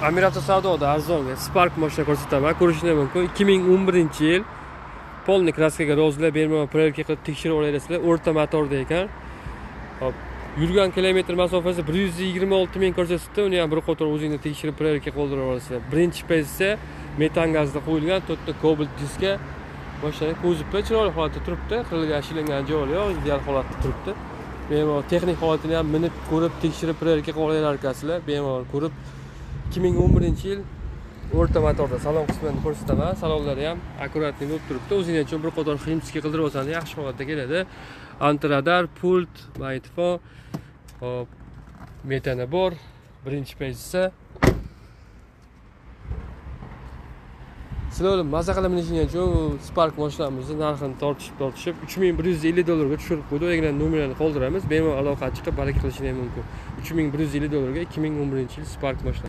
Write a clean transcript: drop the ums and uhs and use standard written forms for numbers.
Amir Avtosavdoda arzonga Spark mashina ko'rsataman. Ko'rishingiz mumkin. 2011-yil polni kraskaga rozlar bermagan proverka qilib tekshirib olasizlar. O'rta motorda ekan. Hop, yurgan kilometr masofasi 126 ming ko'rsatdi. Uni ham bir qator o'zingizga tekshirib proverka qildirib olasizlar. Birinchi pozitsiya metan gazda qo'yilgan 4 ta Cobalt diska. Mashina ko'zibda chiroyli holatda turibdi. Qirilgan ashlangan joyi yo'q, ideal holatda turibdi. Bemalol texnik holatini ham minib ko'rib tekshirib proverka qilib olasizlar. Bemalol ko'rib 2011-yil o'rta motorda salon qismini ko'rsataman. Salonlari ham akkuratli bo'lib turibdi. O'zingiz uchun bir qator ximchiga qildirib olsangiz yaxshi holatda keladi. Antiradar, pult, magnitofon, hop, metana bor, birinchi pozitsiya. Sizlar bilan maza qilib minishingiz uchun Spark mashinamizni narxini tortishib 3150 dollarga tushirib qo'ydik. Degan nomerlarni qoldiramiz. Bemalol aloqa chiqib baraka qilishingiz mumkin. 3150 dollarga 2011-yil Spark mashina